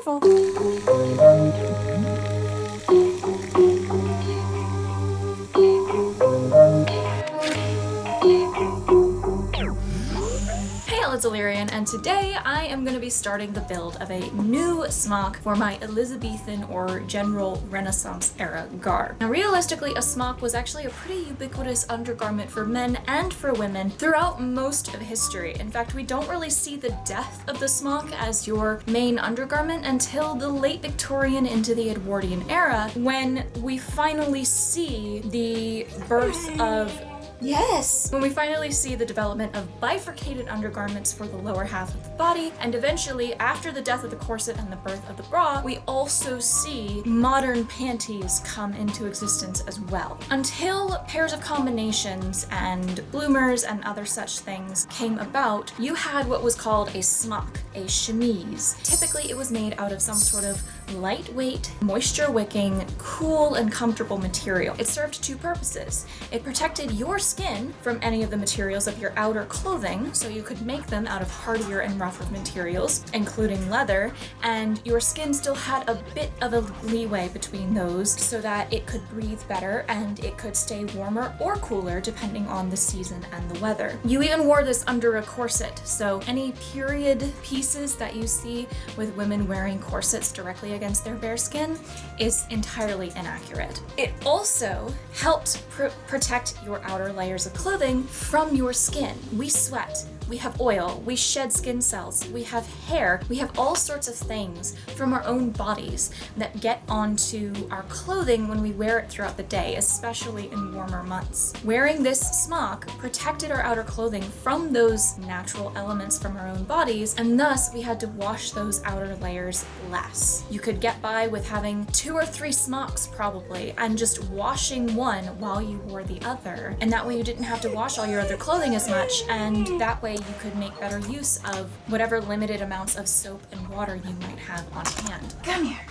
careful. It's Alirien, and today I am going to be starting the build of a new smock for my Elizabethan or General Renaissance era garb. Now realistically, a smock was actually a pretty ubiquitous undergarment for men and for women throughout most of history. In fact, we don't really see the death of the smock as your main undergarment until the late Victorian into the Edwardian era, when we finally see the birth of when we finally see the development of bifurcated undergarments for the lower half of the body, and eventually, after the death of the corset and the birth of the bra, we also see modern panties come into existence as well. Until pairs of combinations and bloomers and other such things came about, you had what was called a smock, a chemise. Typically, it was made out of some sort of lightweight, moisture-wicking, cool and comfortable material. It served two purposes. It protected your skin from any of the materials of your outer clothing, so you could make them out of hardier and rougher materials, including leather, and your skin still had a bit of a leeway between those so that it could breathe better and it could stay warmer or cooler depending on the season and the weather. You even wore this under a corset, so any period pieces that you see with women wearing corsets directly against their bare skin is entirely inaccurate. It also helped protect your outer layers of clothing from your skin. We sweat, we have oil, we shed skin cells, we have hair, we have all sorts of things from our own bodies that get onto our clothing when we wear it throughout the day, especially in warmer months. Wearing this smock protected our outer clothing from those natural elements from our own bodies, and thus we had to wash those outer layers less. You could get by with having 2 or 3 smocks probably, and just washing one while you wore the other, and that way you didn't have to wash all your other clothing as much, and that way you could make better use of whatever limited amounts of soap and water you might have on hand. Come here.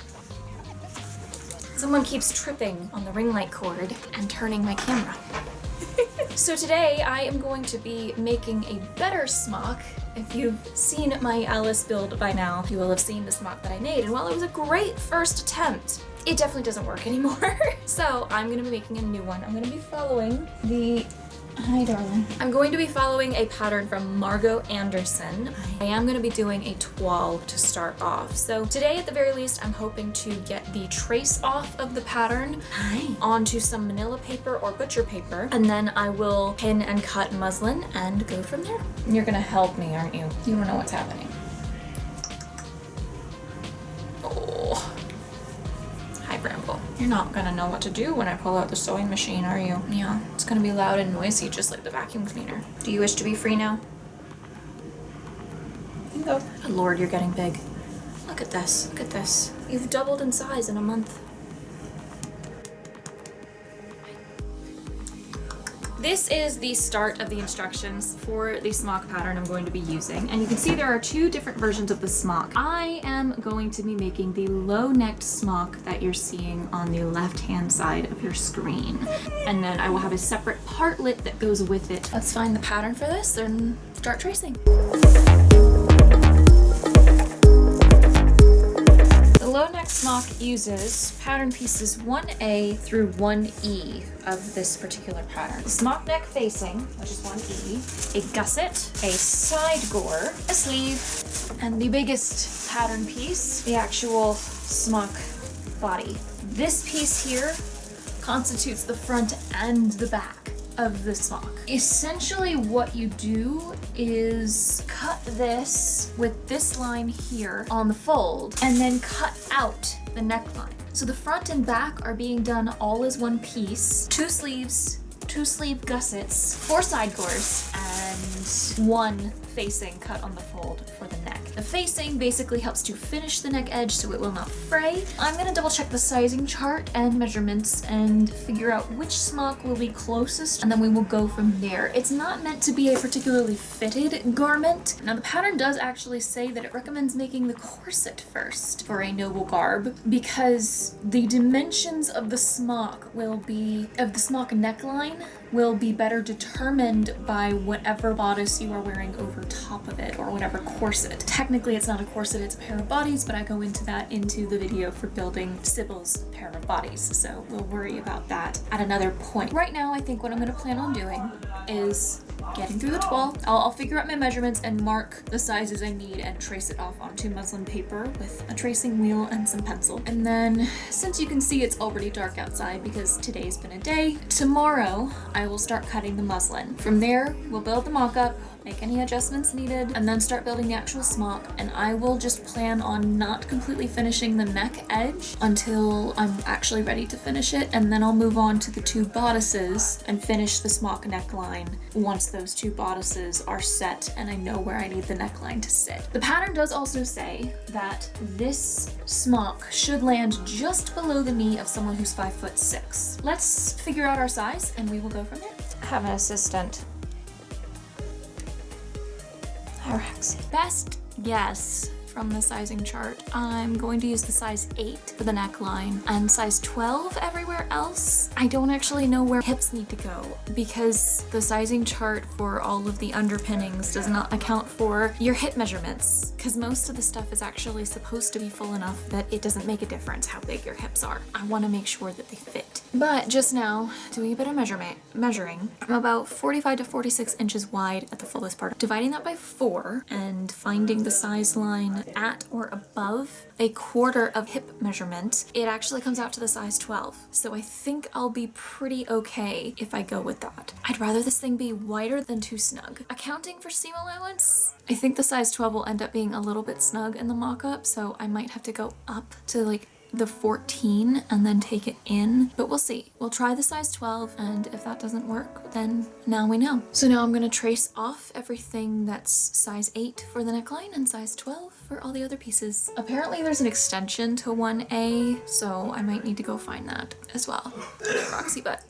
Someone keeps tripping on the ring light cord and turning my camera. So today I am going to be making a better smock. If you've seen my Alyce build by now, you will have seen the smock that I made, and while it was a great first attempt, it definitely doesn't work anymore. So I'm gonna be making a new one. I'm gonna be following Hi, darling. I'm going to be following a pattern from Margot Anderson. I am going to be doing a toile to start off. So today, at the very least, I'm hoping to get the trace off of the pattern onto some manila paper or butcher paper, and then I will pin and cut muslin and go from there. You're going to help me, aren't you? You don't know what's happening. Oh. Hi, Bramble. You're not gonna know what to do when I pull out the sewing machine, are you? Yeah, it's gonna be loud and noisy, just like the vacuum cleaner. Do you wish to be free now? You can go. Oh, Lord, you're getting big. Look at this. Look at this. You've doubled in size in a month. This is the start of the instructions for the smock pattern I'm going to be using, and you can see there are 2 different versions of the smock. I am going to be making the low-necked smock that you're seeing on the left-hand side of your screen, and then I will have a separate partlet that goes with it. Let's find the pattern for this and start tracing. The low-neck smock uses pattern pieces 1A through 1E of this particular pattern. The smock neck facing, which is 1E, a gusset, a side gore, a sleeve, and the biggest pattern piece, the actual smock body. This piece here constitutes the front and the back of the smock. Essentially what you do is cut this with this line here on the fold and then cut out the neckline. So the front and back are being done all as one piece. 2 sleeves, 2 sleeve gussets, 4 side gores, and 1 facing cut on the fold for the neck. The facing basically helps to finish the neck edge so it will not fray. I'm gonna double check the sizing chart and measurements and figure out which smock will be closest, and then we will go from there. It's not meant to be a particularly fitted garment. Now the pattern does actually say that it recommends making the corset first for a noble garb, because the dimensions of the smock neckline will be better determined by whatever bodice you are wearing over top of it, or whatever corset. Technically it's not a corset, it's a pair of bodies, but I go into that into the video for building Sybil's pair of bodies, so we'll worry about that at another point. Right now I think what I'm going to plan on doing is getting through the toile. I'll figure out my measurements and mark the sizes I need and trace it off onto muslin paper with a tracing wheel and some pencil. And then, since you can see it's already dark outside because today's been a day, tomorrow I will start cutting the muslin. From there, we'll build the mock-up, make any adjustments needed, and then start building the actual smock. And I will just plan on not completely finishing the neck edge until I'm actually ready to finish it, and then I'll move on to the two bodices and finish the smock neckline once those two bodices are set and I know where I need the neckline to sit. The pattern does also say that this smock should land just below the knee of someone who's 5'6". Let's figure out our size and we will go from there. I have an assistant. Best guess from the sizing chart, I'm going to use the size 8 for the neckline and size 12 everywhere else. I don't actually know where hips need to go because the sizing chart for all of the underpinnings does not account for your hip measurements, because most of the stuff is actually supposed to be full enough that it doesn't make a difference how big your hips are. I want to make sure that they fit. But just now, doing a bit of measuring, I'm about 45 to 46 inches wide at the fullest part. Dividing that by 4 and finding the size line at or above a quarter of hip measurement, it actually comes out to the size 12. So I think I'll be pretty okay if I go with that. I'd rather this thing be wider than too snug. Accounting for seam allowance, I think the size 12 will end up being a little bit snug in the mock-up, so I might have to go up to like the 14 and then take it in, but we'll see. We'll try the size 12, and if that doesn't work, then now we know. So now I'm gonna trace off everything that's size 8 for the neckline and size 12 for all the other pieces. Apparently there's an extension to 1A, so I might need to go find that as well. Roxy butt.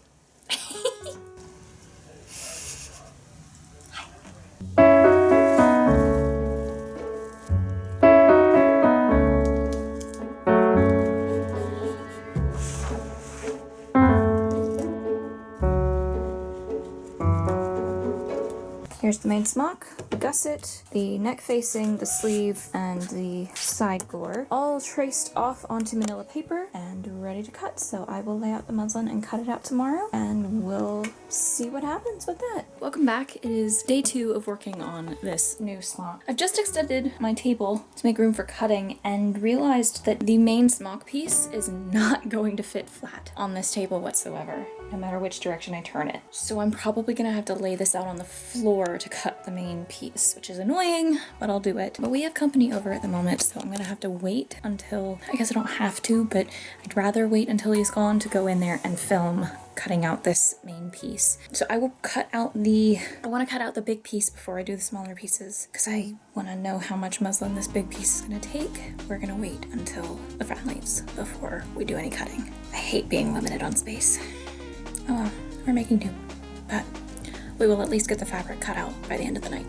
Here's the main smock, the gusset, the neck facing, the sleeve, and the side gore, all traced off onto manila paper and ready to cut. So I will lay out the muslin and cut it out tomorrow, and we'll see what happens with that. Welcome back. It is day 2 of working on this new smock. I've just extended my table to make room for cutting and realized that the main smock piece is not going to fit flat on this table whatsoever, no matter which direction I turn it. So I'm probably gonna have to lay this out on the floor to cut the main piece, which is annoying, but I'll do it. But we have company over at the moment, so I'm gonna have to wait until, I guess I don't have to, but I'd rather wait until he's gone to go in there and film cutting out this main piece. So I will cut out I want to cut out the big piece before I do the smaller pieces, because I want to know how much muslin this big piece is going to take. We're going to wait until the friend leaves before we do any cutting. I hate being limited on space. Oh well, we're making do, but we will at least get the fabric cut out by the end of the night.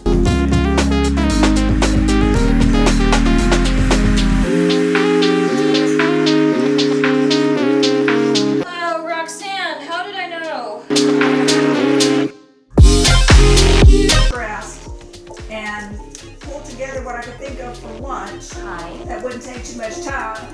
And pull together what I could think of for lunch. Hi. That wouldn't take too much time.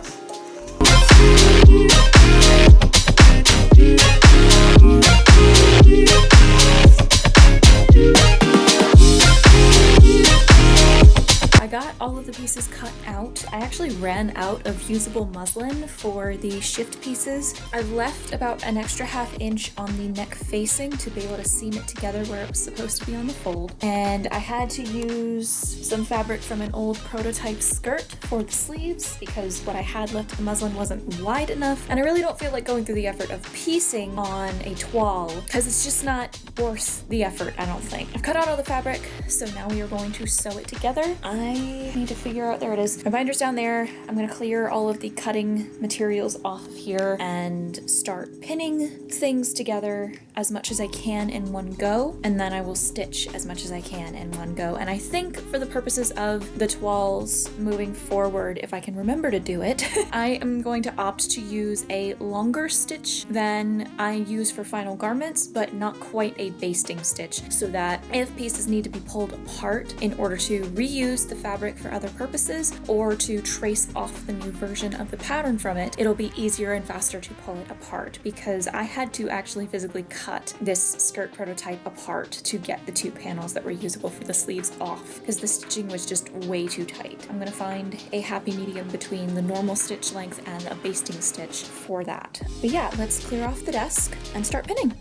I got all of the pieces cut out. I actually ran out of usable muslin for the shift pieces. I've left about an extra ½ inch on the neck facing to be able to seam it together where it was supposed to be on the fold. And I had to use some fabric from an old prototype skirt for the sleeves because what I had left of the muslin wasn't wide enough. And I really don't feel like going through the effort of piecing on a toile because it's just not worth the effort, I don't think. I've cut out all the fabric, so now we are going to sew it together. I need to figure out, there it is. My binder's down there. I'm gonna clear all of the cutting materials off of here and start pinning things together as much as I can in one go, and then I will stitch as much as I can in one go. And I think for the purposes of the toiles moving forward, if I can remember to do it, I am going to opt to use a longer stitch than I use for final garments, but not quite a basting stitch, so that if pieces need to be pulled apart in order to reuse the fabric for other purposes or to trace off the new version of the pattern from it, it'll be easier and faster to pull it apart, because I had to actually physically cut this skirt prototype apart to get the 2 panels that were usable for the sleeves off, because the stitching was just way too tight. I'm gonna find a happy medium between the normal stitch length and a basting stitch for that. But yeah, let's clear off the desk and start pinning.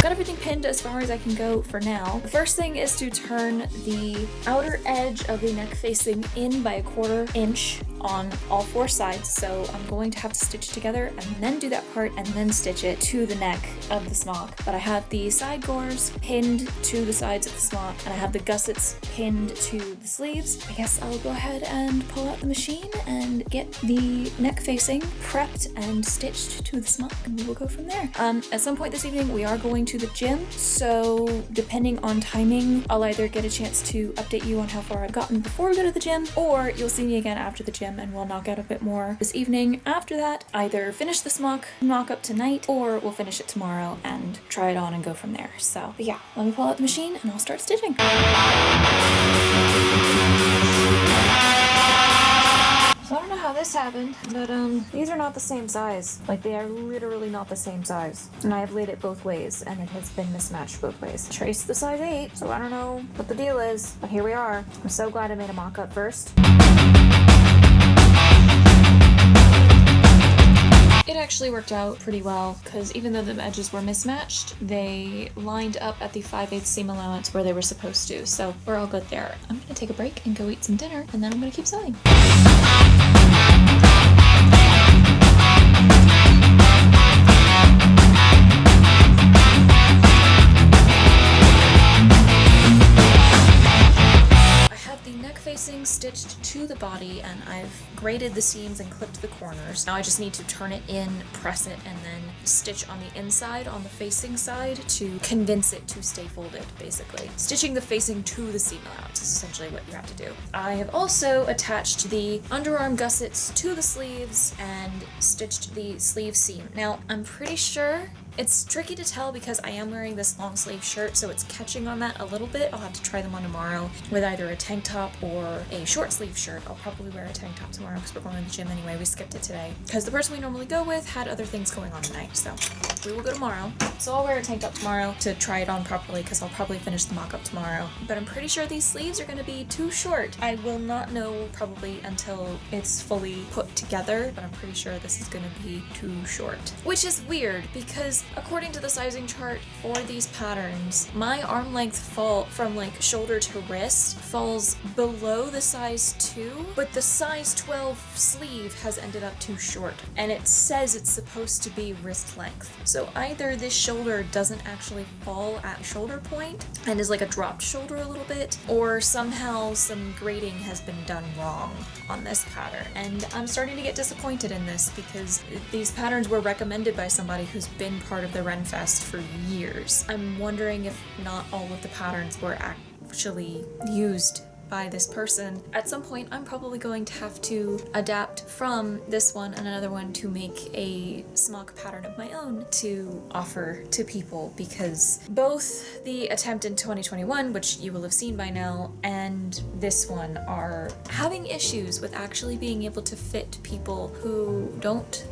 Got everything pinned as far as I can go for now. The first thing is to turn the outer edge of the neck facing in by 1/4 inch on all 4 sides, so I'm going to have to stitch together and then do that part and then stitch it to the neck of the smock. But I have the side gores pinned to the sides of the smock, and I have the gussets pinned to the sleeves. I guess I'll go ahead and pull out the machine and get the neck facing prepped and stitched to the smock, and we will go from there. At some point this evening we are going to the gym, so depending on timing, I'll either get a chance to update you on how far I've gotten before we go to the gym, or you'll see me again after the gym and we'll knock out a bit more this evening. After that, either finish the smock mock up tonight, or we'll finish it tomorrow and try it on and go from there. So, but yeah, let me pull out the machine and I'll start stitching. So I don't know how this happened, but these are not the same size. Like, they are literally not the same size. And I have laid it both ways, and it has been mismatched both ways. Trace the size 8, so I don't know what the deal is, but here we are. I'm so glad I made a mock-up first. It actually worked out pretty well, because even though the edges were mismatched, they lined up at the 5/8 seam allowance where they were supposed to, so we're all good there. I'm gonna take a break and go eat some dinner, and then I'm gonna keep sewing. Stitched to the body, and I've graded the seams and clipped the corners. Now I just need to turn it in, press it, and then stitch on the inside, on the facing side, to convince it to stay folded, basically. Stitching the facing to the seam allowance is essentially what you have to do. I have also attached the underarm gussets to the sleeves and stitched the sleeve seam. Now, I'm pretty sure it's tricky to tell because I am wearing this long sleeve shirt, so it's catching on that a little bit. I'll have to try them on tomorrow with either a tank top or a short sleeve shirt. I'll probably wear a tank top tomorrow because we're going to the gym anyway. We skipped it today because the person we normally go with had other things going on tonight, so we will go tomorrow. So I'll wear a tank top tomorrow to try it on properly because I'll probably finish the mock-up tomorrow. But I'm pretty sure these sleeves are going to be too short. I will not know probably until it's fully put together, but I'm pretty sure this is going to be too short. Which is weird because according to the sizing chart for these patterns, my arm length fall from like shoulder to wrist falls below the size 2, but the size 12 sleeve has ended up too short, and it says it's supposed to be wrist length. So either this shoulder doesn't actually fall at shoulder point and is like a dropped shoulder a little bit, or somehow some grading has been done wrong on this pattern. And I'm starting to get disappointed in this because these patterns were recommended by somebody who's been part of the Renfest for years. I'm wondering if not all of the patterns were actually used by this person. At some point, I'm probably going to have to adapt from this one and another one to make a smock pattern of my own to offer to people, because both the attempt in 2021, which you will have seen by now, and this one are having issues with actually being able to fit people who don't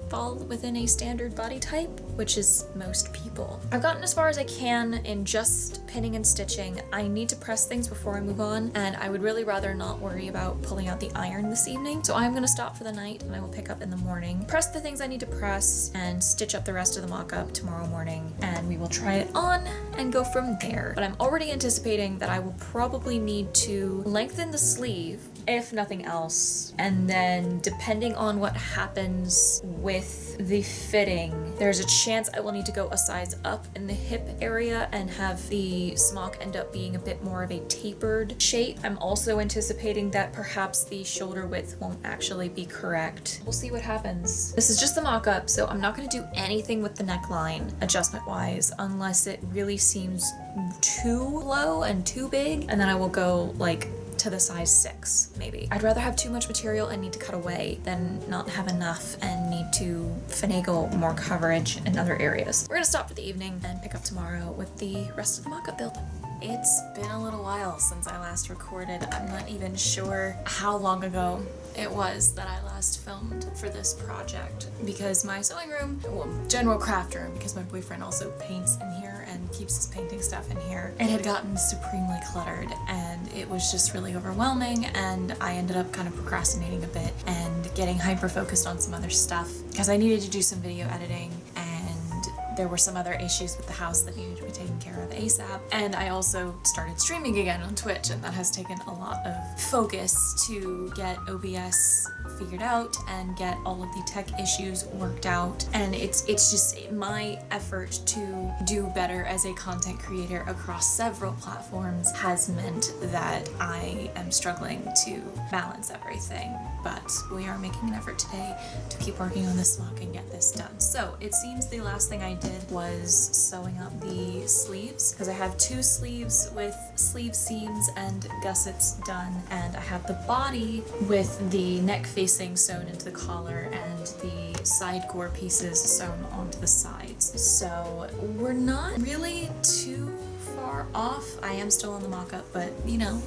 fall within a standard body type, which is most people. I've gotten as far as I can in just pinning and stitching. I need to press things before I move on, and I would really rather not worry about pulling out the iron this evening. So I'm gonna stop for the night and I will pick up in the morning, press the things I need to press, and stitch up the rest of the mock-up tomorrow morning, and we will try it on and go from there. But I'm already anticipating that I will probably need to lengthen the sleeve, if nothing else, and then depending on what happens with the fitting, there's a chance chance I will need to go a size up in the hip area and have the smock end up being a bit more of a tapered shape. I'm also anticipating that perhaps the shoulder width won't actually be correct. We'll see what happens. This is just the mock-up, so I'm not going to do anything with the neckline adjustment wise unless it really seems too low and too big, and then I will go like to the size 6 maybe. I'd rather have too much material and need to cut away than not have enough and need to finagle more coverage in other areas. We're gonna stop for the evening and pick up tomorrow with the rest of the mock-up build. It's been a little while since I last recorded. I'm not even sure how long ago it was that I last filmed for this project because my sewing room, well, general craft room, because my boyfriend also paints in here and keeps his painting stuff in here, it had gotten supremely cluttered and it was just really overwhelming, and I ended up kind of procrastinating a bit and getting hyper focused on some other stuff because I needed to do some video editing, and there were some other issues with the house that needed to be taken care of ASAP. And I also started streaming again on Twitch, and that has taken a lot of focus to get OBS figured out and get all of the tech issues worked out. And it's just my effort to do better as a content creator across several platforms has meant that I am struggling to balance everything. But we are making an effort today to keep working on this smock and get this done. So it seems the last thing I did was sewing up the sleeves, because I have 2 sleeves with sleeve seams and gussets done, and I have the body with the neck facing sewn into the collar and the side gore pieces sewn onto the sides. So we're not really too far off. I am still on the mock-up, but you know,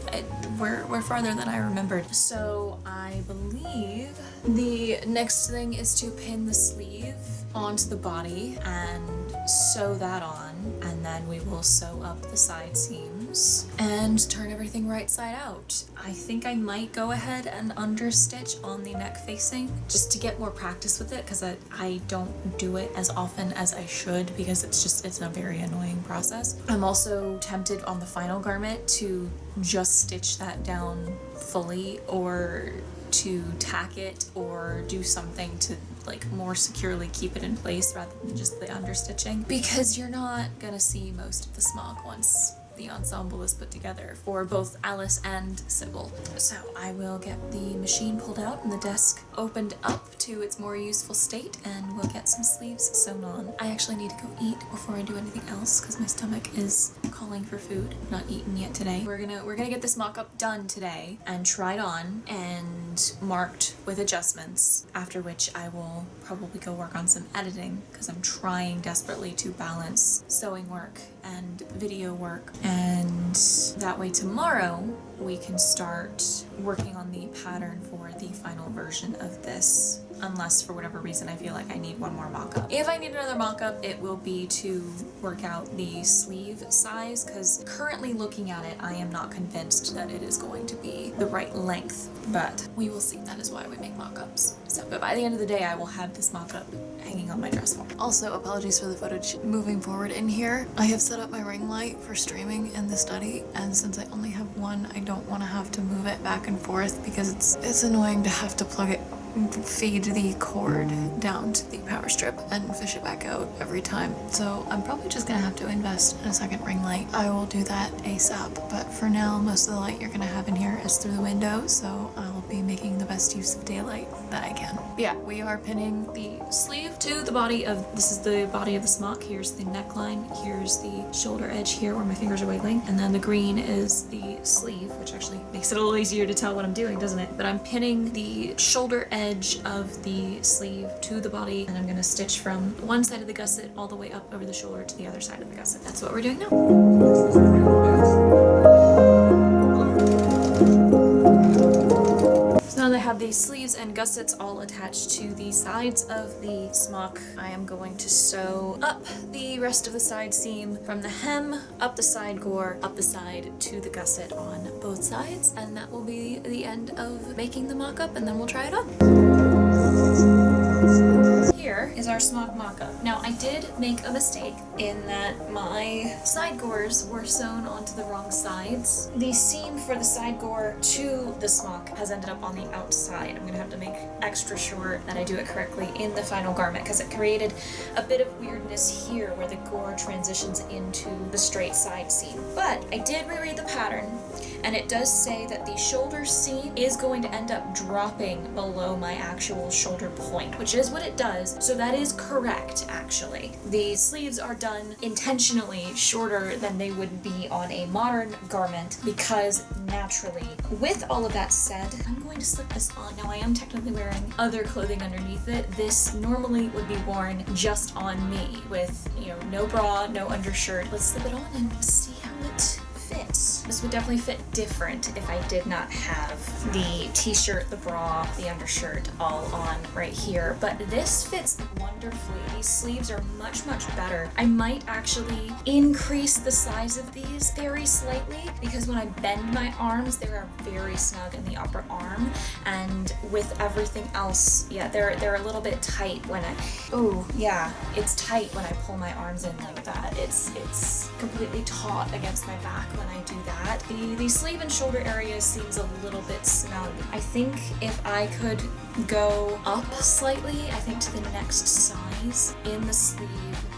we're farther than I remembered. So I believe the next thing is to pin the sleeve onto the body and sew that on, and then we will sew up the side seams and turn everything right side out. I think I might go ahead and understitch on the neck facing just to get more practice with it, because I don't do it as often as I should because it's a very annoying process. I'm also tempted on the final garment to just stitch that down fully, or to tack it, or do something to like more securely keep it in place rather than just the understitching, because you're not gonna see most of the smock once the ensemble is put together for both Alyce and Sybil. So I will get the machine pulled out and the desk opened up to its more useful state, and we'll get some sleeves sewn on. I actually need to go eat before I do anything else because my stomach is calling for food. I've not eaten yet today. We're gonna get this mock-up done today and tried on and marked with adjustments, after which I will probably go work on some editing because I'm trying desperately to balance sewing work and video work, and that way tomorrow we can start working on the pattern for the final version of this, unless for whatever reason I feel like I need one more mock-up. If I need another mock-up, it will be to work out the sleeve size, because currently looking at it, I am not convinced that it is going to be the right length, but we will see. That is why we make mock-ups. So, but by the end of the day, I will have this mock-up hanging on my dress form. Also, apologies for the footage moving forward in here. I have set up my ring light for streaming in the study, and since I only have one, I don't want to have to move it back and forth because it's annoying to have to plug it, feed the cord down to the power strip and fish it back out every time. So I'm probably just gonna have to invest in a second ring light. I will do that ASAP, but for now, most of the light you're gonna have in here is through the window, so I'll be making the best use of daylight that I can. But yeah, we are pinning the sleeve to the body of, this is the body of the smock. Here's the neckline, here's the shoulder edge here where my fingers are wiggling, and then the green is the sleeve, which actually makes it a little easier to tell what I'm doing, doesn't it? But I'm pinning the shoulder edge of the sleeve to the body, and I'm gonna stitch from one side of the gusset all the way up over the shoulder to the other side of the gusset. That's what we're doing now. So now that I have the sleeves and gussets all attached to the sides of the smock, I am going to sew up the rest of the side seam from the hem, up the side gore, up the side to the gusset on both sides, and that will be the end of making the mock-up, and then we'll try it on. here is our smock mock-up. Now, I did make a mistake in that my side gores were sewn onto the wrong sides. The seam for the side gore to the smock has ended up on the outside. I'm gonna have to make extra sure that I do it correctly in the final garment because it created a bit of weirdness here where the gore transitions into the straight side seam. But I did reread the pattern, and it does say that the shoulder seam is going to end up dropping below my actual shoulder point, which is what it does. So that is correct, actually. The sleeves are done intentionally shorter than they would be on a modern garment because naturally. With all of that said, I'm going to slip this on. Now, I am technically wearing other clothing underneath it. This normally would be worn just on me with, no bra, no undershirt. Let's slip it on and see how it fits. This would definitely fit different if I did not have the t-shirt, the bra, the undershirt all on right here, but this fits wonderfully. These sleeves are much, much better. I might actually increase the size of these very slightly because when I bend my arms, they are very snug in the upper arm, and with everything else, yeah, they're a little bit tight when it's tight when I pull my arms in like that. It's completely taut against my back when I do that. The sleeve and shoulder area seems a little bit snug. I think if I could go up slightly, I think to the next size in the sleeve,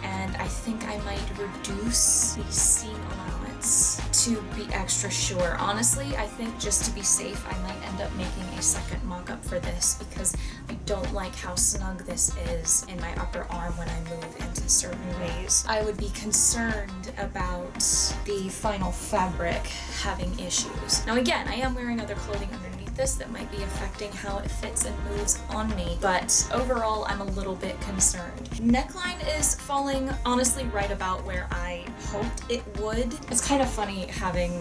and I think I might reduce the seam allowance to be extra sure. Honestly, I think just to be safe, I might end up making a second mock-up for this because I don't like how snug this is in my upper arm when I move into certain ways. I would be concerned about the final fabric having issues. Now again, I am wearing other clothing underneath this that might be affecting how it fits and moves on me, but overall I'm a little bit concerned. Neckline is falling honestly right about where I hoped it would. It's kind of funny having,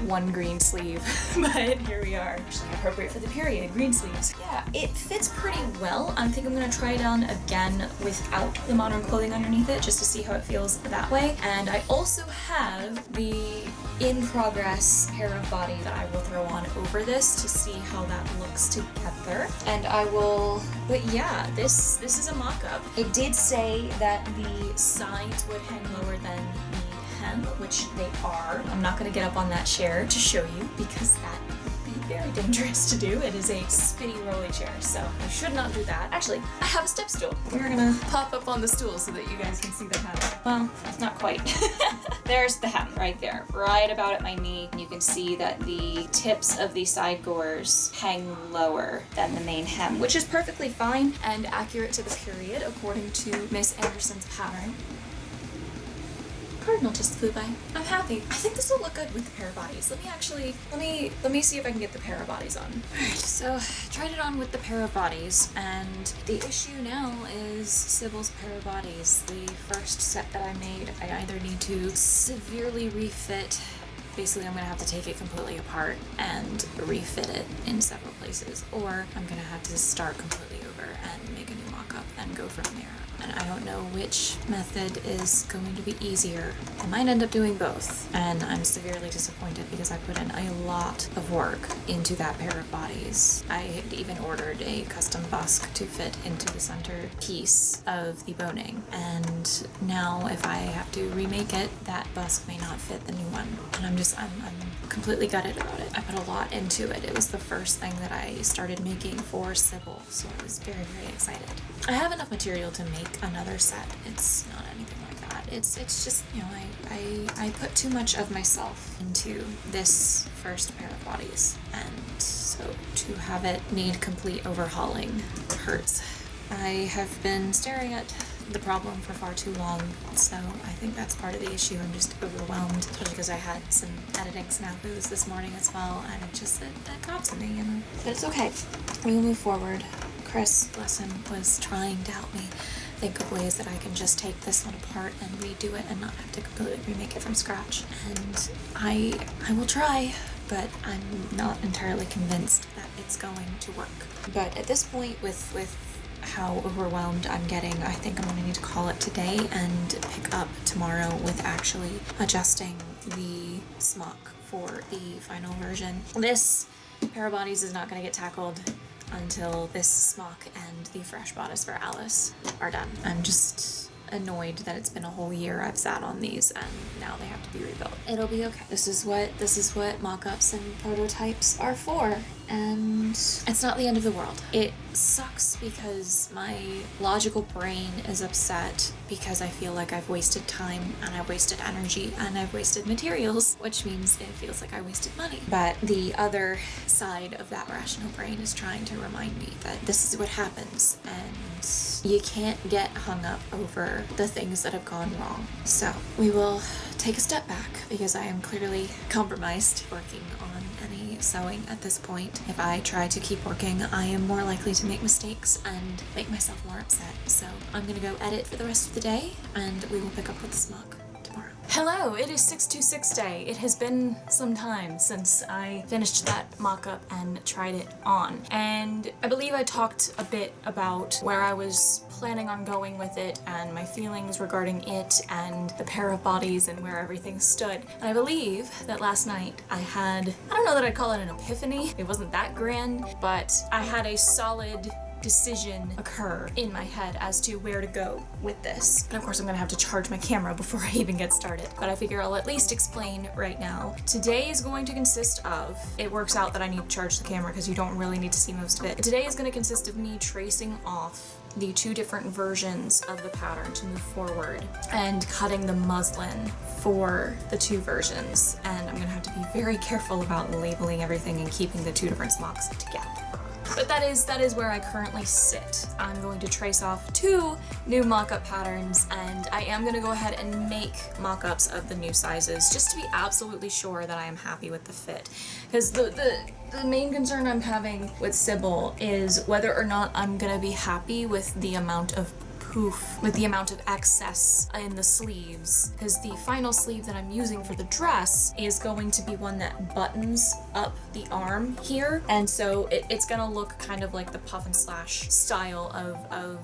one green sleeve, but here we are. Actually appropriate for the period, green sleeves. Yeah, it fits pretty well. I think I'm gonna try it on again without the modern clothing underneath it just to see how it feels that way. And I also have the in progress pair of body that I will throw on over this to see how that looks together. And but yeah, this is a mock-up. It did say that the sides would hang lower than the hem, which they are. I'm not gonna get up on that chair to show you because that would be very dangerous to do. It is a spinny rolly chair, so I should not do that. Actually, I have a step stool. We're gonna pop up on the stool so that you guys can see the hem. Well, not quite. There's the hem right there, right about at my knee. And you can see that the tips of the side gores hang lower than the main hem, which is perfectly fine and accurate to the period according to Miss Anderson's pattern. Cardinal just flew by. I'm happy. I think this will look good with the pair of bodies. Let me see if I can get the pair of bodies on. Alright, so tried it on with the pair of bodies, and the issue now is Sybil's pair of bodies. The first set that I made, I either need to severely refit. Basically, I'm gonna have to take it completely apart and refit it in several places, or I'm gonna have to start completely over and make a new mock-up and go from there. And I don't know which method is going to be easier. I might end up doing both, and I'm severely disappointed because I put in a lot of work into that pair of bodies. I had even ordered a custom busk to fit into the center piece of the boning, and now if I have to remake it, that busk may not fit the new one. And I'm completely gutted about it. I put a lot into it. It was the first thing that I started making for Sybil, so I was very, very excited. I have enough material to make another set. It's not anything like that. It's just, I put too much of myself into this first pair of bodies, and so to have it need complete overhauling hurts. I have been staring at the problem for far too long, so I think that's part of the issue. I'm just overwhelmed, especially because I had some editing snafus this morning as well, and it just, that got to me, But it's okay. We will move forward. Chris, bless him, was trying to help me think of ways that I can just take this one apart and redo it and not have to completely remake it from scratch. And I will try, but I'm not entirely convinced that it's going to work. But at this point, with how overwhelmed I'm getting, I think I'm gonna need to call it today and pick up tomorrow with actually adjusting the smock for the final version. This pair of bodies is not gonna get tackled until this smock and the fresh bodice for Alyce are done. I'm just annoyed that it's been a whole year I've sat on these and now they have to be rebuilt. It'll be okay. This is what mock-ups and prototypes are for, and it's not the end of the world. It sucks because my logical brain is upset because I feel like I've wasted time and I've wasted energy and I've wasted materials, which means it feels like I wasted money. But the other side of that rational brain is trying to remind me that this is what happens and you can't get hung up over the things that have gone wrong. So we will take a step back because I am clearly compromised working on any sewing at this point. If I try to keep working, I am more likely to make mistakes and make myself more upset. So I'm gonna go edit for the rest of the day and we will pick up with the smock tomorrow. Hello, it is 626 day. It has been some time since I finished that mock-up and tried it on. And I believe I talked a bit about where I was planning on going with it and my feelings regarding it and the pair of bodies and where everything stood. And I believe that last night I don't know that I'd call it an epiphany. It wasn't that grand, but I had a solid decision occur in my head as to where to go with this. And of course I'm gonna have to charge my camera before I even get started, but I figure I'll at least explain right now. Today is going to consist of, it works out that I need to charge the camera because you don't really need to see most of it. Today is gonna consist of me tracing off the two different versions of the pattern to move forward and cutting the muslin for the two versions. And I'm gonna have to be very careful about labeling everything and keeping the two different smocks together. But that is where I currently sit. I'm going to trace off two new mock-up patterns and I am going to go ahead and make mock-ups of the new sizes just to be absolutely sure that I am happy with the fit. Because the main concern I'm having with Sybil is whether or not I'm going to be happy with the amount of with the amount of excess in the sleeves, because the final sleeve that I'm using for the dress is going to be one that buttons up the arm here, and so it's gonna look kind of like the puff and slash style of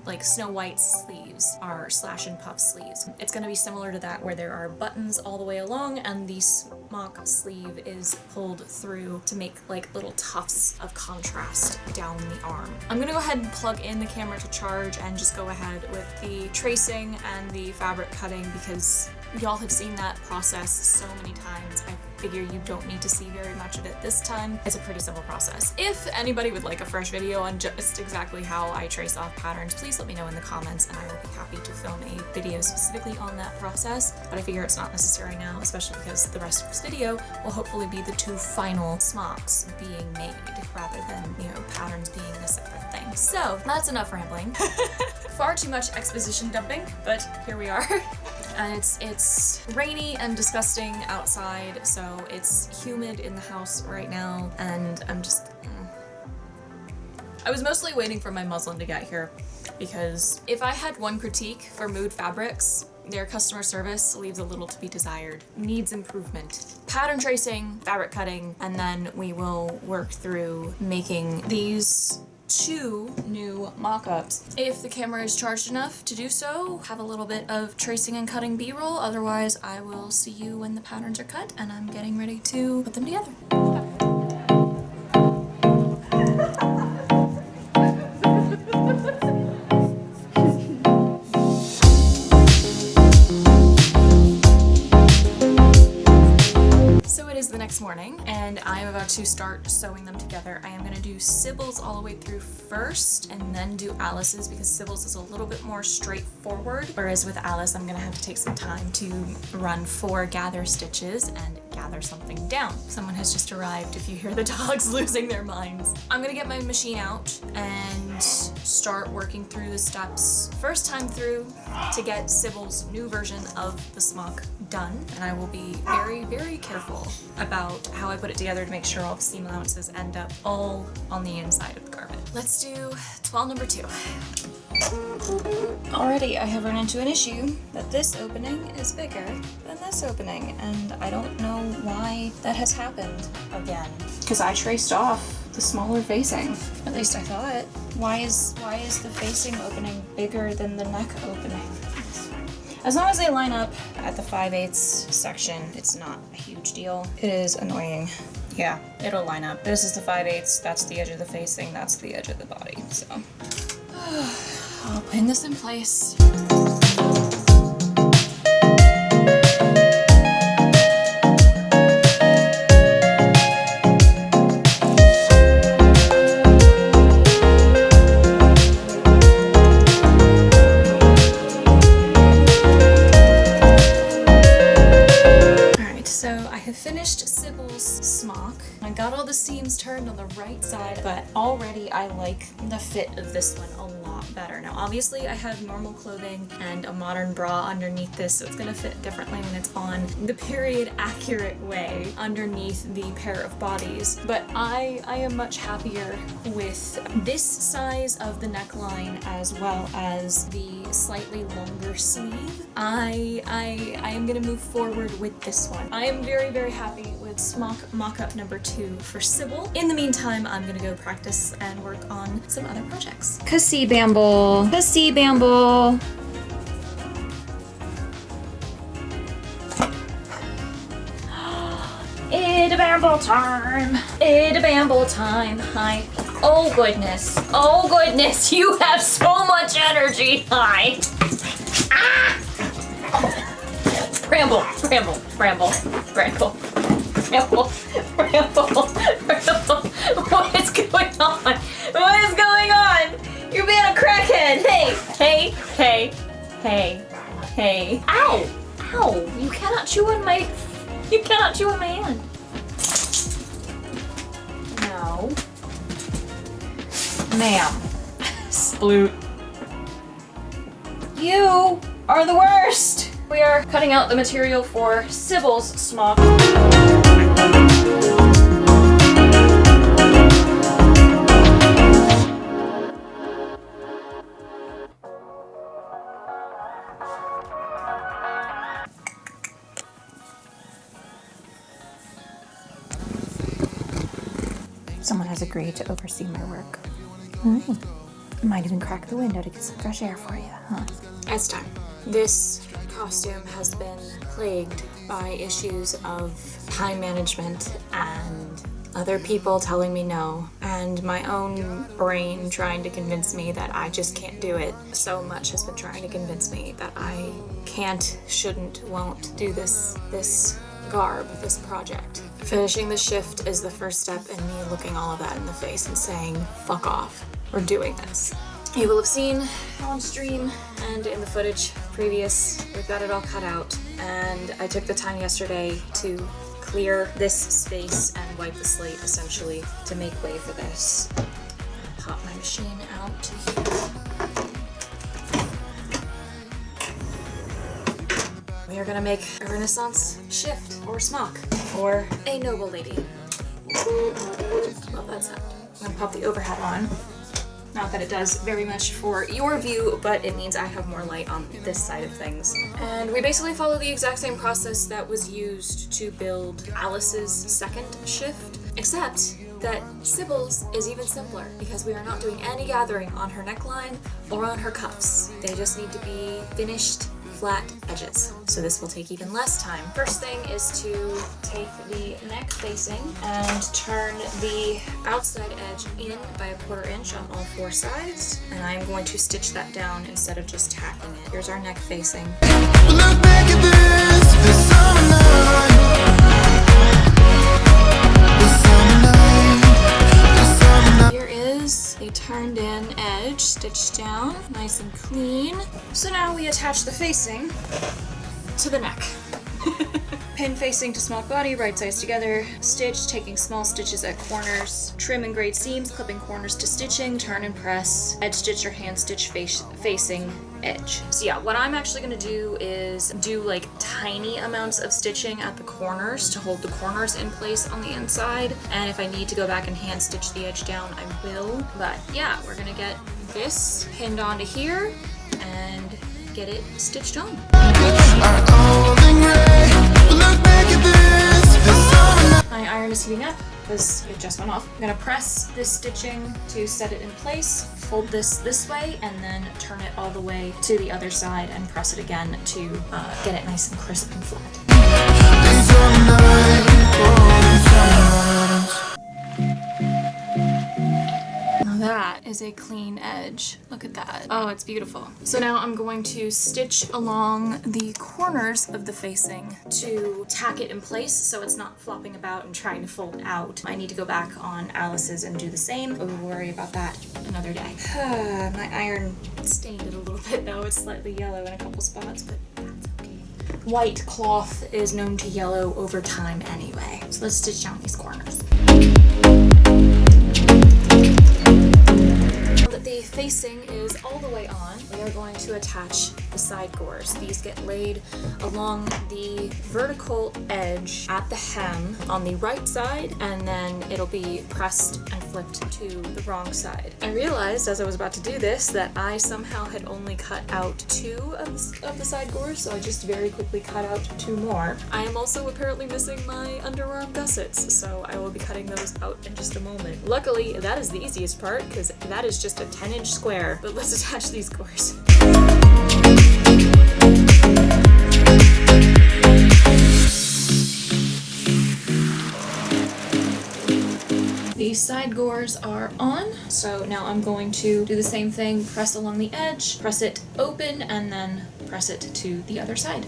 like Snow White's sleeves are slash and puff sleeves. It's gonna be similar to that where there are buttons all the way along and the smock sleeve is pulled through to make like little tufts of contrast down the arm. I'm gonna go ahead and plug in the camera to charge and just go ahead with the tracing and the fabric cutting because y'all have seen that process so many times. I figure you don't need to see very much of it this time. It's a pretty simple process. If anybody would like a fresh video on just exactly how I trace off patterns, please let me know in the comments and I will be happy to film a video specifically on that process. But I figure it's not necessary now, especially because the rest of this video will hopefully be the two final smocks being made rather than, you know, patterns being a separate thing. So that's enough rambling. Far too much exposition dumping, but here we are. And it's rainy and disgusting outside, so it's humid in the house right now, and I'm just... I was mostly waiting for my muslin to get here, because if I had one critique for Mood Fabrics, their customer service leaves a little to be desired. Needs improvement. Pattern tracing, fabric cutting, and then we will work through making these two new mock-ups. If the camera is charged enough to do so, have a little bit of tracing and cutting B-roll, otherwise I will see you when the patterns are cut and I'm getting ready to put them together. The next morning and I am about to start sewing them together. I am going to do Sybil's all the way through first and then do Alyce's because Sybil's is a little bit more straightforward, whereas with Alyce I'm going to have to take some time to run 4 gather stitches and gather something down. Someone has just arrived if you hear the dogs losing their minds. I'm going to get my machine out and start working through the steps first time through to get Sybil's new version of the smock done, and I will be very, very careful about how I put it together to make sure all the seam allowances end up all on the inside of the garment. Let's do toile number 2. Already I have run into an issue that this opening is bigger than this opening, and I don't know why that has happened again. Because I traced off the smaller facing. At least I thought. Why is the facing opening bigger than the neck opening? As long as they line up at the 5/8 section, it's not a huge deal. It is annoying. Yeah, it'll line up. This is the 5/8, that's the edge of the facing, that's the edge of the body, so. I'll pin this in place. Finished Sybil's smock. I got all the seams turned on the right side, but already I like the fit of this one a lot better. Now obviously I have normal clothing and a modern bra underneath this, so it's gonna fit differently when it's on the period accurate way underneath the pair of bodies. But I am much happier with this size of the neckline as well as the slightly longer sleeve. I am gonna move forward with this one. I am very, very happy with smock mock-up number 2 for Sybil. In the meantime, I'm gonna go practice and work on some other projects. Cassie Bamble. Cassie Bamble. It's a Bamble time. It's a Bamble time. Hi. Oh goodness. Oh goodness. You have so much energy. Hi. Ah! Bramble, bramble, bramble, bramble, bramble, bramble, bramble. What is going on? What is going on? You're being a crackhead. Hey, hey, hey, hey, hey. Ow, ow. You cannot chew on my hand. No. Ma'am. Sploot. You are the worst. We are cutting out the material for Sybil's smock. Someone has agreed to oversee my work. I might even crack the window to get some fresh air for you, huh? It's time. This costume has been plagued by issues of time management and other people telling me no, and my own brain trying to convince me that I just can't do it. So much has been trying to convince me that I can't, shouldn't, won't do this garb, this project. Finishing the shift is the first step in me looking all of that in the face and saying, fuck off, we're doing this. You will have seen on stream and in the footage previous, we've got it all cut out, and I took the time yesterday to clear this space and wipe the slate essentially to make way for this. Pop my machine out to here. We are gonna make a Renaissance shift or smock for a noble lady. Love that sound. I'm gonna pop the overhead on. Not that it does very much for your view, but it means I have more light on this side of things. And we basically follow the exact same process that was used to build Alyce's second shift, except that Sybil's is even simpler because we are not doing any gathering on her neckline or on her cuffs. They just need to be finished flat edges. So this will take even less time. First thing is to take the neck facing and turn the outside edge in by a 1/4 inch on all 4 sides. And I'm going to stitch that down instead of just tacking it. Here's our neck facing. Look back at this summer night. Here is a turned in edge, stitched down, nice and clean. So now we attach the facing to the neck. Pin facing to smock body, right sides together, stitch, taking small stitches at corners, trim and grade seams, clipping corners to stitching, turn and press, edge stitch or hand stitch facing edge. So yeah, what I'm actually gonna do is do like tiny amounts of stitching at the corners to hold the corners in place on the inside. And if I need to go back and hand stitch the edge down, I will. But yeah, we're gonna get this pinned onto here and get it stitched on. My iron is heating up because it just went off. I'm gonna press this stitching to set it in place, fold this way, and then turn it all the way to the other side and press it again to get it nice and crisp and flat. that is a clean edge. Look at that. Oh, it's beautiful. So now I'm going to stitch along the corners of the facing to tack it in place so it's not flopping about and trying to fold out. I need to go back on Alyce's and do the same. We'll worry about that another day. My iron stained it a little bit though. It's slightly yellow in a couple spots, but that's okay. White cloth is known to yellow over time anyway. So let's stitch down these corners. The facing is all the way on. We are going to attach the side gores. These get laid along the vertical edge at the hem on the right side, and then it'll be pressed and flipped to the wrong side. I realized as I was about to do this that I somehow had only cut out 2 of the side gores, so I just very quickly cut out 2 more. I am also apparently missing my underarm gussets, so I will be cutting those out in just a moment. Luckily, that is the easiest part because that is just a 10-inch square, but let's attach these gores. The side gores are on, so now I'm going to do the same thing, press along the edge, press it open, and then press it to the other side.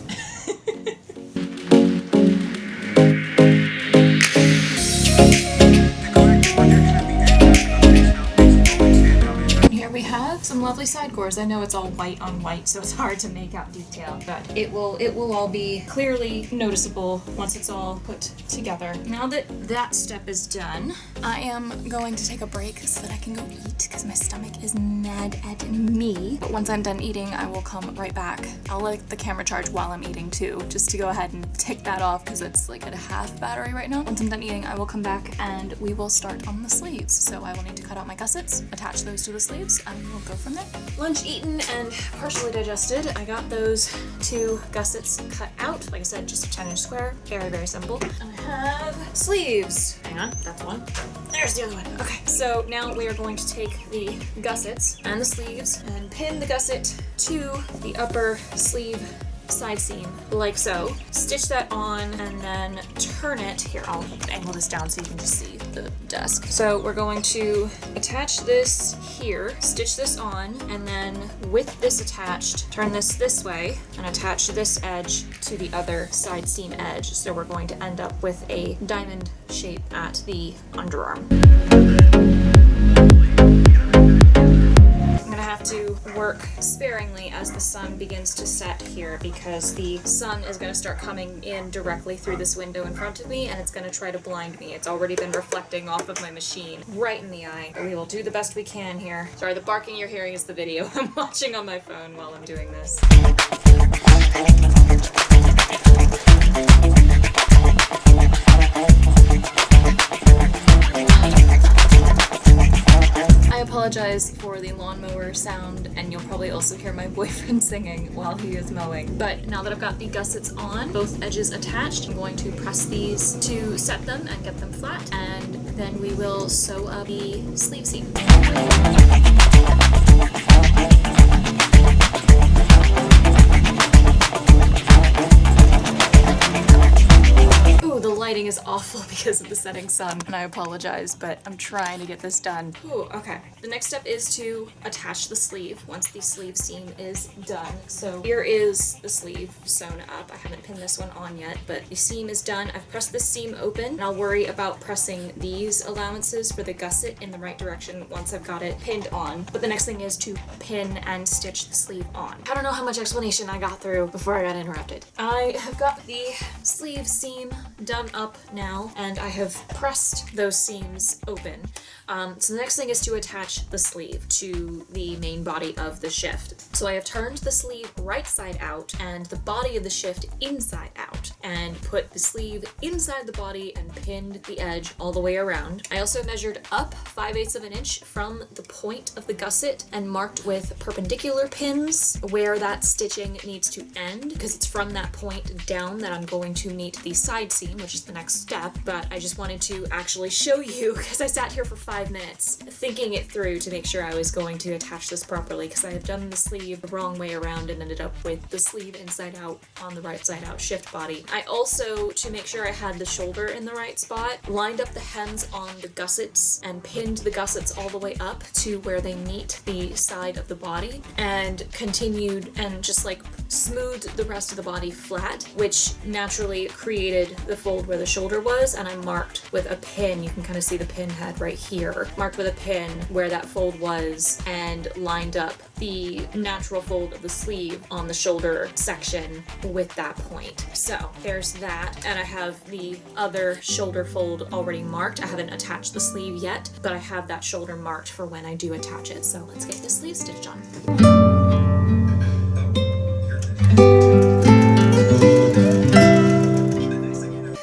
Some lovely side gores. I know it's all white on white, so it's hard to make out detail, but it will all be clearly noticeable once it's all put together. Now that that step is done, I am going to take a break so that I can go eat because my stomach is mad at me. But once I'm done eating, I will come right back. I'll let the camera charge while I'm eating too, just to go ahead and take that off because it's like at a half battery right now. Once I'm done eating, I will come back and we will start on the sleeves. So I will need to cut out my gussets, attach those to the sleeves, and we'll go from there. Lunch eaten and partially digested. I got those 2 gussets cut out. Like I said, just a 10-inch square. Very, very simple. And I have sleeves. Hang on, that's one. There's the other one. Okay, so now we are going to take the gussets and the sleeves and pin the gusset to the upper sleeve side seam like so. Stitch that on and then turn it. Here, I'll angle this down so you can just see the desk. So we're going to attach this here, stitch this on, and then with this attached, turn this way and attach this edge to the other side seam edge. So we're going to end up with a diamond shape at the underarm. I'm gonna have to work sparingly as the sun begins to set here because the sun is gonna start coming in directly through this window in front of me and it's gonna try to blind me. It's already been reflecting off of my machine right in the eye. We will do the best we can here. Sorry, the barking you're hearing is the video I'm watching on my phone while I'm doing this. I apologize for the lawnmower sound, and you'll probably also hear my boyfriend singing while he is mowing. But now that I've got the gussets on, both edges attached, I'm going to press these to set them and get them flat, and then we will sew up the sleeve seam. The lighting is awful because of the setting sun, and I apologize, but I'm trying to get this done. Ooh, okay. The next step is to attach the sleeve once the sleeve seam is done. So here is the sleeve sewn up. I haven't pinned this one on yet, but the seam is done. I've pressed this seam open, and I'll worry about pressing these allowances for the gusset in the right direction once I've got it pinned on. But the next thing is to pin and stitch the sleeve on. I don't know how much explanation I got through before I got interrupted. I have got the sleeve seam done up now, and I have pressed those seams open. So the next thing is to attach the sleeve to the main body of the shift. So I have turned the sleeve right side out and the body of the shift inside out, and put the sleeve inside the body and pinned the edge all the way around. I also measured up 5/8 of an inch from the point of the gusset and marked with perpendicular pins where that stitching needs to end, because it's from that point down that I'm going to meet the side seam, which is the next step. But I just wanted to actually show you, because I sat here for 5 minutes thinking it through to make sure I was going to attach this properly, because I had done the sleeve the wrong way around and ended up with the sleeve inside out on the right side out shift body. I also, to make sure I had the shoulder in the right spot, lined up the hems on the gussets and pinned the gussets all the way up to where they meet the side of the body, and continued and just like smoothed the rest of the body flat, which naturally created the fold where the shoulder was, and I marked with a pin. You can kind of see the pin head right here. Marked with a pin where that fold was and lined up the natural fold of the sleeve on the shoulder section with that point. So there's that, and I have the other shoulder fold already marked. I haven't attached the sleeve yet, but I have that shoulder marked for when I do attach it. So let's get this sleeve stitched on.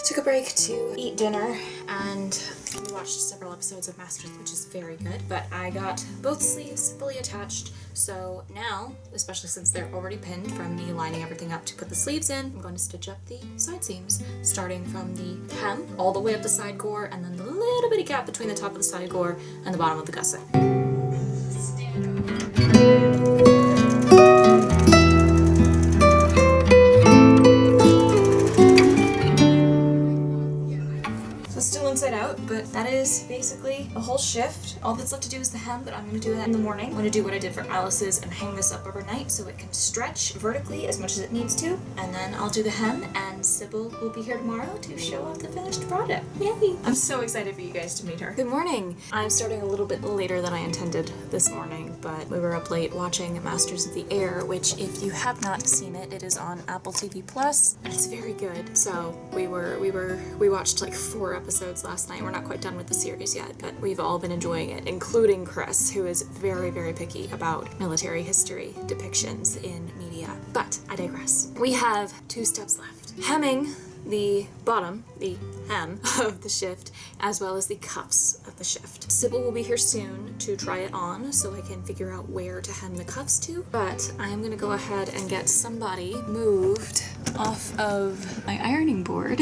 Took a break to eat dinner and we watched several episodes of Masters, which is very good, but I got both sleeves fully attached. So now, especially since they're already pinned from me lining everything up to put the sleeves in, I'm going to stitch up the side seams, starting from the hem all the way up the side gore, and then the little bitty gap between the top of the side gore and the bottom of the gusset. Inside out, but that is basically the whole shift. All that's left to do is the hem, but I'm going to do that in the morning. I'm going to do what I did for Alyce's and hang this up overnight so it can stretch vertically as much as it needs to, and then I'll do the hem, and Sybil will be here tomorrow to show off the finished product. Yay! I'm so excited for you guys to meet her. Good morning! I'm starting a little bit later than I intended this morning, but we were up late watching Masters of the Air, which if you have not seen it, it is on Apple TV Plus, and it's very good. So we watched like 4 episodes last night. We're not quite done with the series yet, but we've all been enjoying it, including Chris, who is very, very picky about military history depictions in media. But I digress. We have 2 steps left. Hemming the bottom, the hem of the shift, as well as the cuffs of the shift. Sybil will be here soon to try it on so I can figure out where to hem the cuffs to, but I am gonna go ahead and get somebody moved off of my ironing board.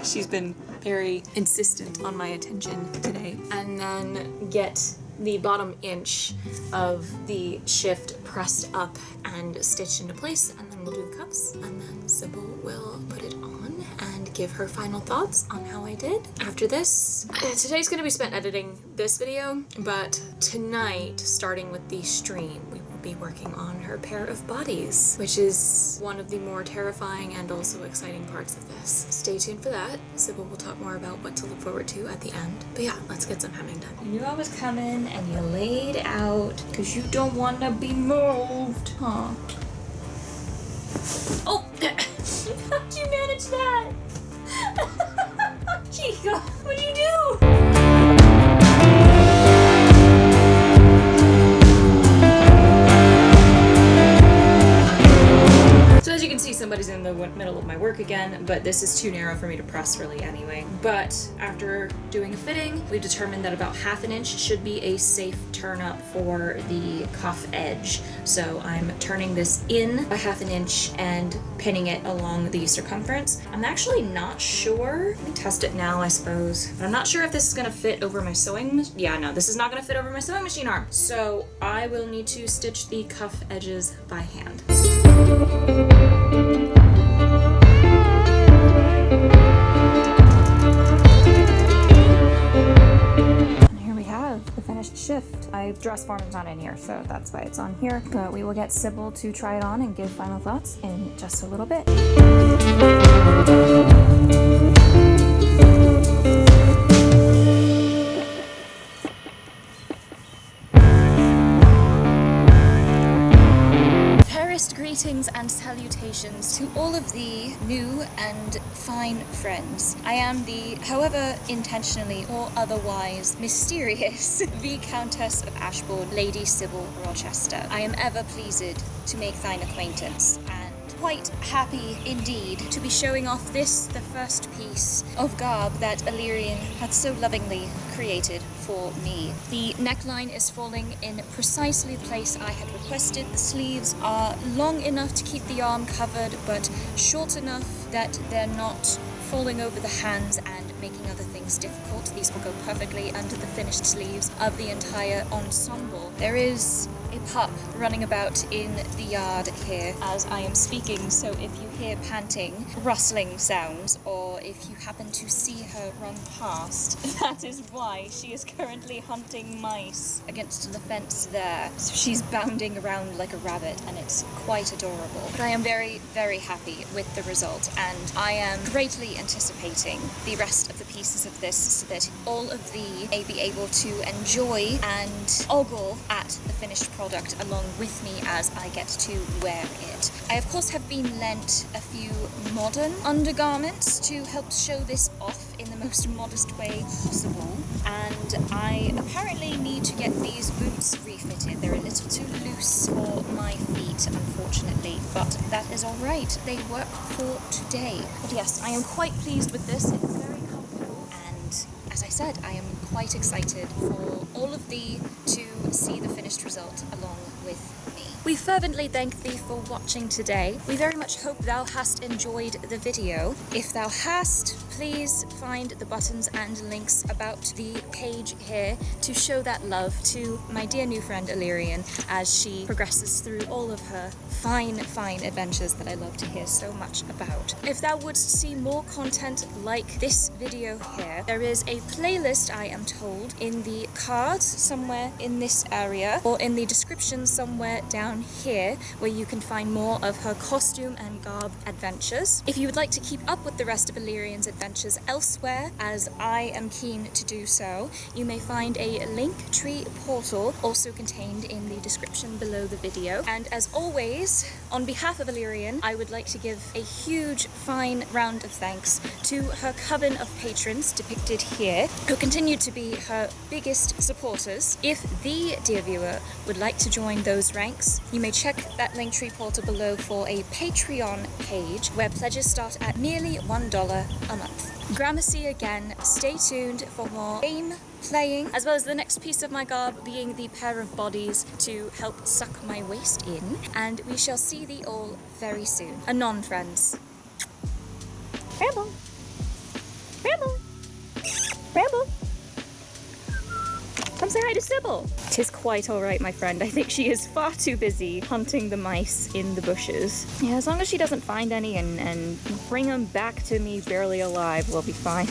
She's been very insistent on my attention today. And then get the bottom inch of the shift pressed up and stitched into place, and then we'll do the cuffs, and then Sybil will put it on and give her final thoughts on how I did. After this, today's gonna be spent editing this video, but tonight, starting with the stream, we will be working on her pair of bodies, which is one of the more terrifying and also exciting parts of this. Stay tuned for that. Sybil will talk more about what to look forward to at the end. But yeah, let's get some hemming done. You knew I was coming and you laid out because you don't want to be moved, huh? Oh! How'd you manage that? Chica, what do you do? So as you can see, somebody's in the middle of my work again, but this is too narrow for me to press really anyway. But after doing a fitting, we've determined that about 1/2 inch should be a safe turn up for the cuff edge. So I'm turning this in by 1/2 inch and pinning it along the circumference. I'm actually not sure. Let me test it now, I suppose. But I'm not sure if this is gonna fit over my sewing machine. Yeah, no, this is not gonna fit over my sewing machine arm. So I will need to stitch the cuff edges by hand. And here we have the finished shift. My dress form is not in here, so that's why it's on here. But we will get Sybil to try it on and give final thoughts in just a little bit. Greetings and salutations to all of the new and fine friends. I am the, however intentionally or otherwise mysterious, the Countess of Ashbourne, Lady Sybil Rochester. I am ever pleased to make thine acquaintance, and quite happy indeed to be showing off this, the first piece of garb that Alirien had so lovingly created for me. The neckline is falling in precisely the place I had requested. The sleeves are long enough to keep the arm covered, but short enough that they're not falling over the hands and making other things difficult. These will go perfectly under the finished sleeves of the entire ensemble. There is a a pup running about in the yard here as I am speaking, so if you hear panting, rustling sounds, or if you happen to see her run past, that is why. She is currently hunting mice against the fence there. So she's bounding around like a rabbit, and it's quite adorable. But I am very, very happy with the result, and I am greatly anticipating the rest of the pieces of this so that all of thee may be able to enjoy and ogle at the finished product along with me as I get to wear it. I of course have been lent a few modern undergarments to help show this off in the most modest way possible, and I apparently need to get these boots refitted. They're a little too loose for my feet, unfortunately, but that is alright. They work for today. But yes, I am quite pleased with this. It is very comfortable, and as I said, I am quite excited for all of thee to see the finished result along with me. We fervently thank thee for watching today. We very much hope thou hast enjoyed the video. If thou hast, please find the buttons and links about the page here to show that love to my dear new friend Alirien as she progresses through all of her fine adventures that I love to hear so much about. If thou wouldst see more content like this video here, there is a playlist, I am told, in the cards somewhere in this area, or in the description somewhere down here, where you can find more of her costume and garb adventures. If you would like to keep up with the rest of Alirien's adventures elsewhere, as I am keen to do so, you may find a Linktree portal also contained in the description below the video. And as always, on behalf of Alirien, I would like to give a huge, fine round of thanks to her coven of patrons depicted here, who continue to be her biggest supporters. If the dear viewer would like to join those ranks, you may check that Linktree portal below for a Patreon page where pledges start at merely $1 a month. Gramercy again, stay tuned for more game playing, as well as the next piece of my garb being the pair of bodies to help suck my waist in, and we shall see thee all very soon. Anon, friends. Ramble! Ramble! Ramble! Come say hi to Sybil! 'Tis quite alright, my friend. I think she is far too busy hunting the mice in the bushes. Yeah, as long as she doesn't find any and bring them back to me barely alive, we'll be fine.